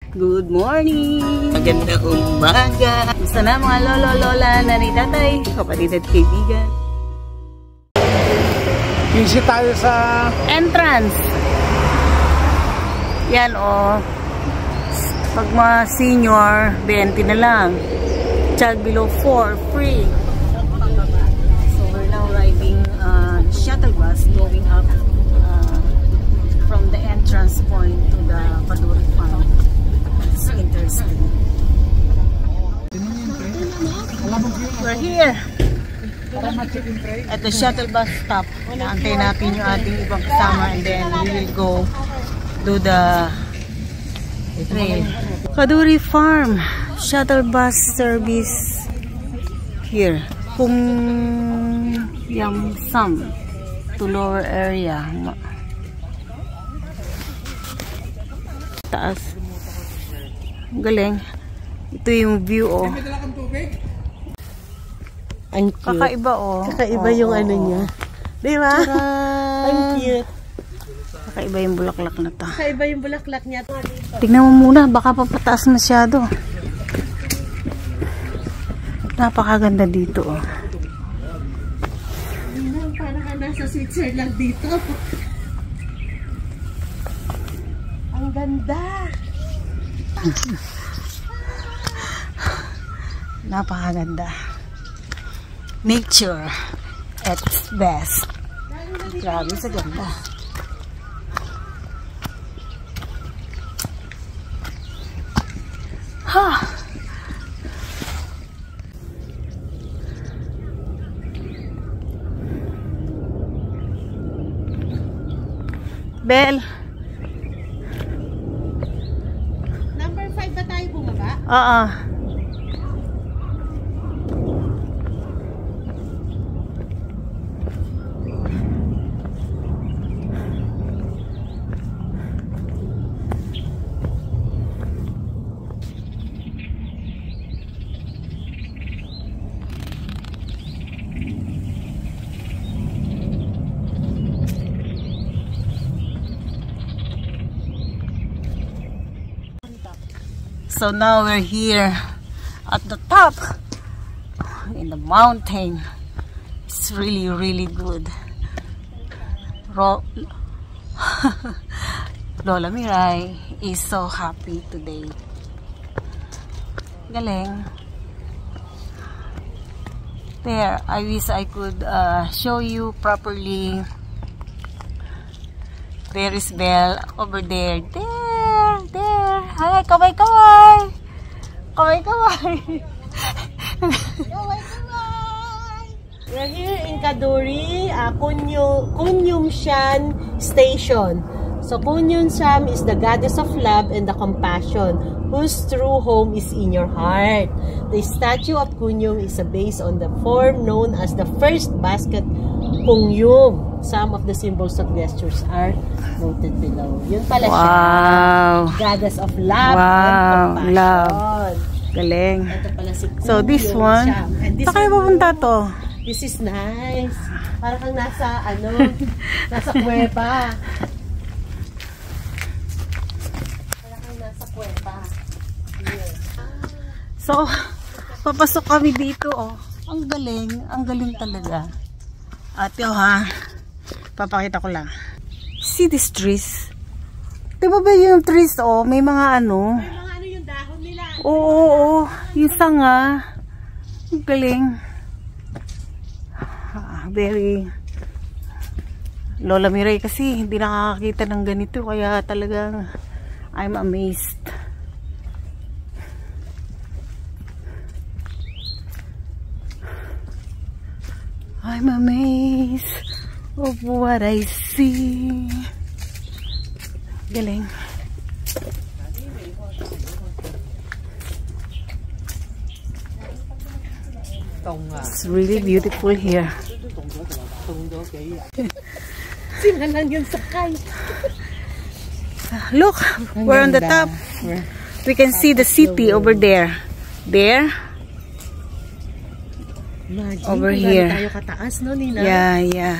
Good morning! Magandang umaga! Gusto na mga lolo-lola, nanay, tatay, kapatid at kaibigan. Visit tayo sa entrance. Yan o. Pag mga senior, 20 na lang. Child below 4, free. So we're now riding shuttle bus going up from the entrance point to the Kaduri Farm. It's interesting. We're here at the shuttle bus stop. Naantay natin yung ating ibang kasama and then we will go do the trail. Kaduri Farm shuttle bus service here. Kung Yamsam to lower area. Taas. Galing. Ito yung view oh. Ang cute. Kakaiba oh. Kakaiba yung ano niya. Di ba? Ang cute. Kakaiba yung bulaklak na to. Kakaiba yung bulaklak niya. Tignan mo muna, baka papataas masyado. Napakaganda dito oh. Parang ka nasa Switzerland dito. Ang ganda. Napakaganda. Nature at its best. Grabe sa ganda. Ha! Bel. Number 5 ba tayo bumaba? Oo. So now we're here at the top in the mountain. It's really, really good. Lola Miray is so happy today. Galing. There, I wish I could show you properly. There is Belle over there. There. Hi, kaway-kaway. Kaway-kaway. Kaway-kaway. We're here in Kaduri, Kunyumshan Station. So Kunyumshan is the goddess of love and the compassion, whose true home is in your heart. The statue of Kunyum is based on the form known as the first basket Kunyum. Some of the symbols of gestures are noted below. Yun pala siya. Goddess of love and compassion. Love. Galing. Ito pala si Kunyum. So this one, saan kayo pupunta to? This is nice. Parang kang nasa, nasa kuweba. Parang kang nasa kuweba. So, papasok kami dito, oh. Ang galing talaga. Ate, oh, ha. Papakita ko lang. See these trees? Diba ba yung trees, oh? May mga ano. May mga yung dahon nila. Oo. Yung sanga. Ang galing. Very Lola Miray kasi hindi nakakakita ng ganito kaya talagang I'm amazed. I'm amazed of what I see. Galing. It's really beautiful here. Sila lang yung sakay. Look, we're on the top. We can see the city over there. There. Imagine, over here. Tayo kataas, no, Nina? Yeah.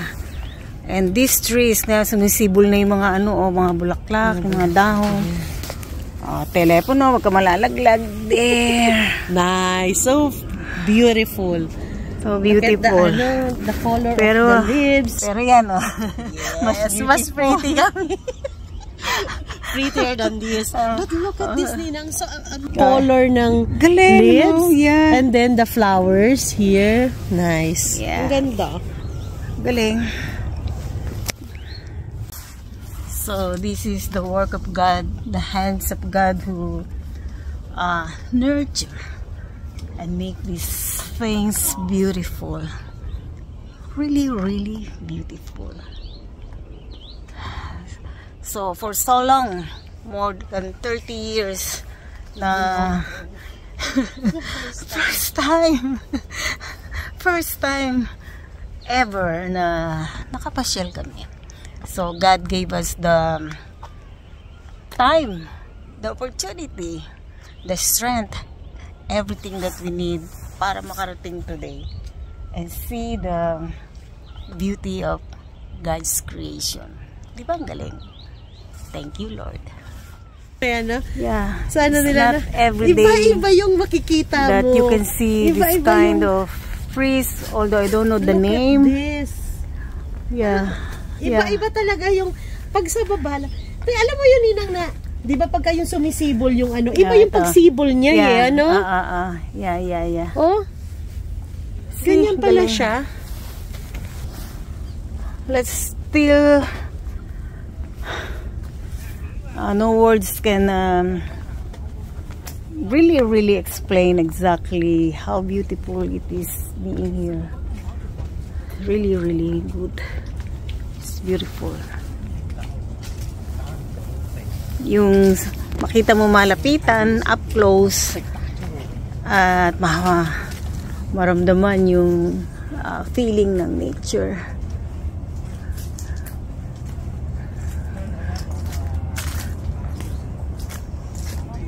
And these trees na sumisibol na yung mga mga bulaklak, yung mga dahon. Telepono, wag ka malalaglag. There. Nice. So beautiful. So beautiful. Look at the color pero, of the leaves. Pero yan, Yes, mas pretty kami. Prettier than this. But look at this, Ninang. So, color ng galing, leaves. Yeah. And then the flowers here. Nice. Yeah. Ang ganda. Galing. So, this is the work of God, the hands of God who nurture and make these things beautiful. Really, really beautiful. So, for so long, more than 30 years, na first time ever na nakapasyal kami. So, God gave us the time, the opportunity, the strength, everything that we need para makarating today and see the beauty of God's creation. Di ba ang galing? Thank you, Lord. Ayan, Yeah. Sana nila not every day iba-iba yung makikita that mo. you can see this kind of trees, although I don't know the name. Look at this. Yeah. Iba-iba talaga yung pag sa baba. Alam mo yun, Ninang, na di ba pagka yung sumisibol yung ano, iba yung pagsibol niya, ano? Yeah. Oh, ganyan pala siya. Let's still no words can really explain exactly how beautiful it is being here. Really good. It's beautiful. Yung makita mo malapitan, up close, at maramdaman yung feeling ng nature.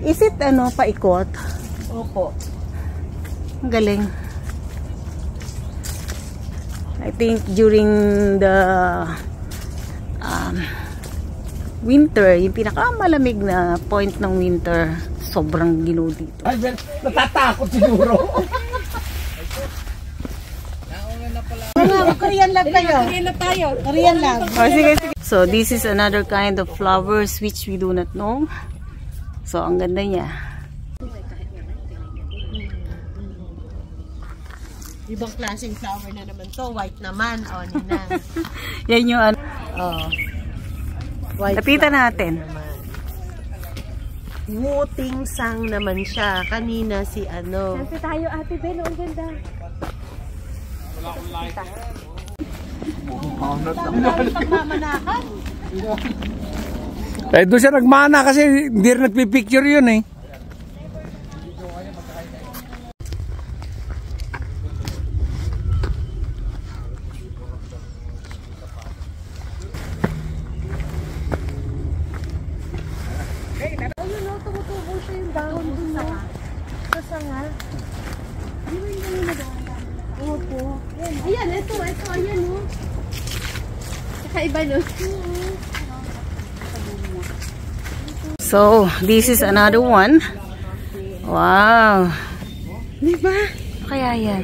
Is it paikot? Opo. Ang galing. I think during the winter, yung pinakamalamig na point ng winter, sobrang ginaw dito. Ay, natatakot siguro. Korean lab kayo. Korean lab. Sige. So, this is another kind of flowers which we do not know. So, ang ganda niya. Ibang klaseng flower na naman to. White naman. O, Ninang. Yan yung White lapitan natin. Muting sang naman siya. Kanina si ano. Kasi tayo, Ate Bel, ang ganda. Pagmamanakan. Eh, doon siya nagmana kasi hindi rin nagpipicture yun eh. Ayun o, tumutubo siya yung dahon dun na. Sa nga. Di ba yung ganyan na dahon? Opo. Ayan, ito, ayan o. Kakaiba no? So, this is another one. Wow. Diba? Kaya yan.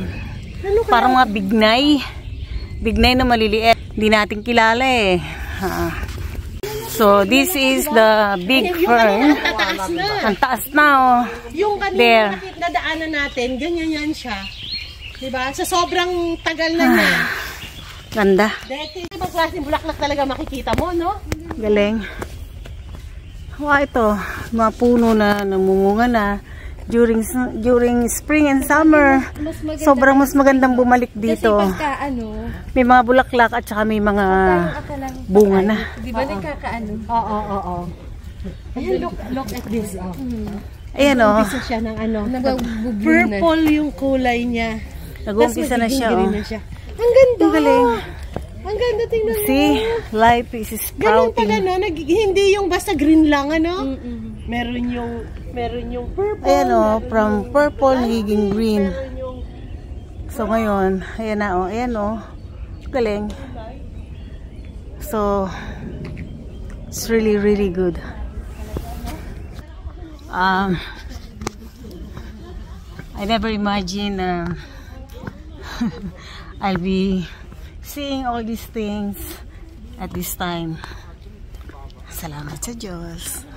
Ano ka? Parang mga bignay. Bignay na maliliit. Hindi natin kilala eh. So, this is the big fern. Taas na. Ang taas na oh. Yung There. kanina nadaanan natin, ganyan yan siya. Diba? Sa sobrang tagal na niya. Ganda. Dati, ibang klaseng bulaklak talaga makikita mo, no? Galing. Wow, ito. Mga puno na namumunga na. During spring and summer, sobrang mas magandang bumalik dito. Kasi pagka ano, May mga bulaklak at saka may mga bunga na. di ba nagkakaano? Oo. Ayan, look at this. Oh. Ayan o. Isa siya ng ano. Nagbabublue na. Purple yung kulay niya. Nag-uumpisa na siya Green oh. na siya. Ang ganda. Ang galing. Ang ganda, tingnan mo. See, life is Ganun sprouting. pala, no? Hindi yung basta green lang, ano? Meron yung purple. Ayan o, from purple higing green. Meron yung So ngayon, ayan na o, ayan o. Galing. So, it's really good. I never imagined I'll be seeing all these things at this time. Salamat sa Diyos.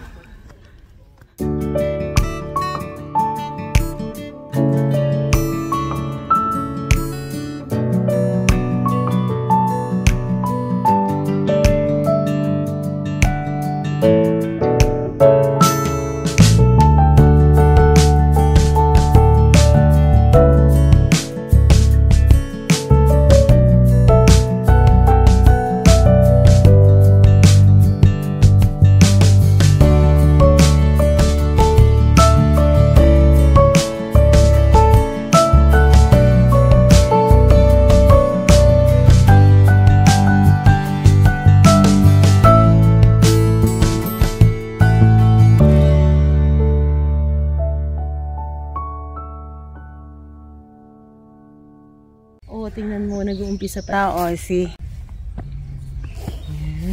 Tingnan mo, nag-uumpisa pa. Oo, see.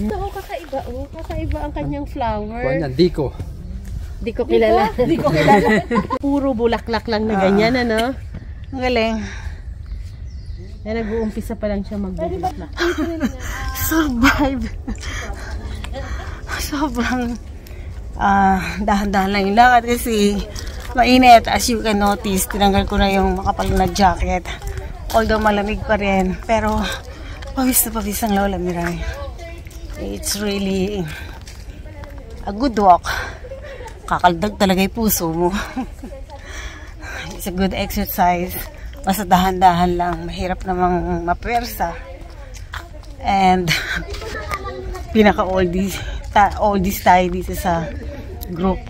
Kakaiba. Kakaiba ang kanyang flower. Kuwan yan, Diko. Di ko kilala. Di ko kilala. Puro bulaklak lang na ganyan, ano? Ang galing. Kaya nag-uumpisa pa lang siya magbulaklak. Survive. Sobrang dahan-dahan lang yung lakad kasi mainit. As you can notice, tinanggal ko na yung makapal na jacket. Although malamig pa rin, pero pawis na pawis ang Lola Miray. It's really a good walk. Kakaldag talaga yung puso mo. It's a good exercise. Basta dahan-dahan lang. Mahirap namang mapersa. And pinaka-oldies tayo dito sa group.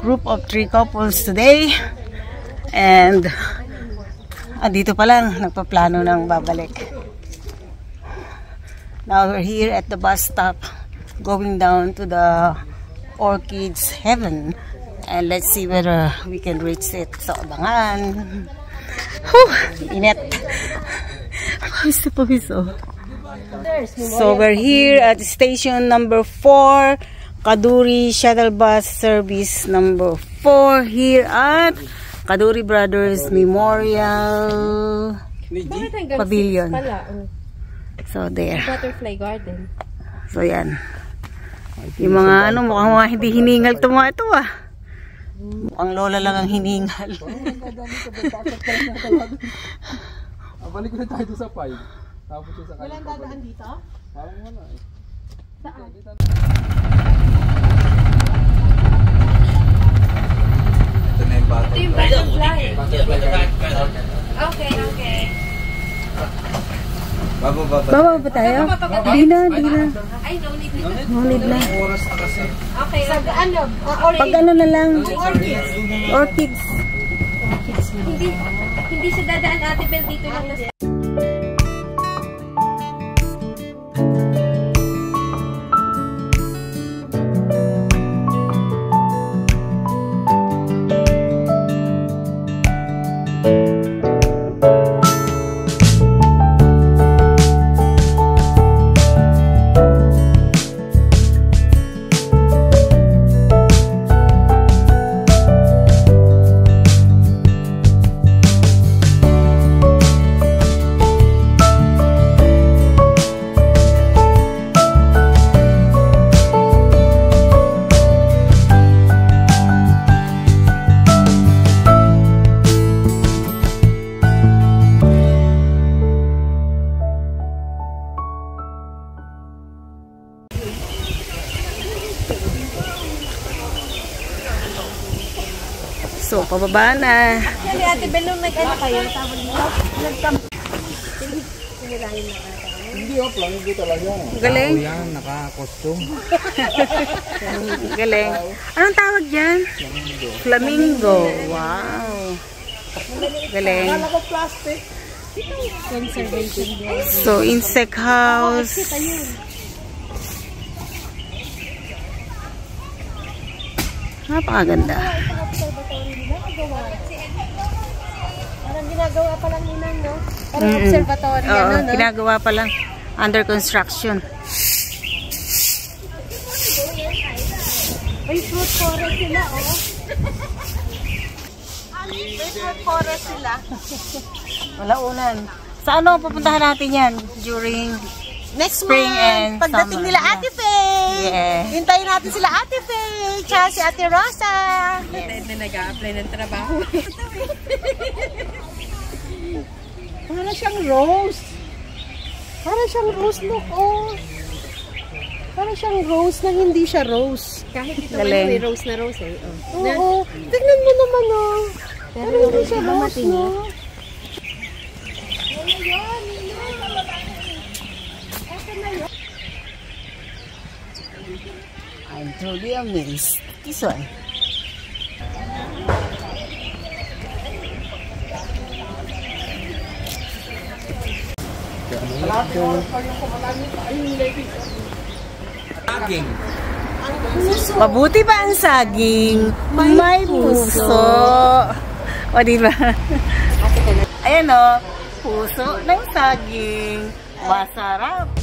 Group of 3 couples today. And dito pa lang, nagpaplano ng babalik. Now we're here at the bus stop, going down to the Orchids Heaven. And let's see whether we can reach it. So, abangan. Whew, init. Pawis na pawis, oh. So, we're here at station number 4, Kaduri Shuttle Bus Service number 4, here at Kaduri Brothers Memorial Pavilion. So, there. Butterfly Garden. So, yan. Yung mga mukhang mga hindi hiningal ito mga ito, Mukhang lola lang ang hiningal. Balik na tayo sa 5. Tapos sa kanya. Walang dadaan dito? Parang wala eh. Saan? Ito na yung butterfly. Okay. Baba. Baba ba tayo? Di na. Ay, no need na. No need na. Oras na kasi. Okay. Pag ano na lang. Orchids. Hindi siya dadaan Ate Bel dito lang na. So, pababa na. Kasi Ate Bel, nung nag-ano kayo, Hindi lang, hindi talaga. Galing. Yan, naka-costume. Galing. Anong tawag dyan? Flamingo. Wow. Galing. So, insect house. Napakaganda. Parang ginagawa pa lang nila, no? Parang observatory, ano, no? Ginagawa pa lang. Under construction. May fruit forest sila, oh. May fruit forest sila. Wala ulan. Sa ano pupuntahan natin yan during Next spring month, and pagdating summer. nila Ate Faye. Yeah. Hintayin natin sila Ate Faye, tsaka si Ate Rosa. Yes. Na nag-a-apply ng trabaho. Para siyang rose. Para siyang rose, look, oh. Para siyang rose na hindi siya rose. Kahit ito Galing. may rose na rose eh. Oh. Oo. Tignan mo naman, oh. Pero hindi siya rose, no? I'm truly amazed. This one. Mabuti ba ang saging? May puso. O, diba? Ayan o, puso ng saging. Masarap.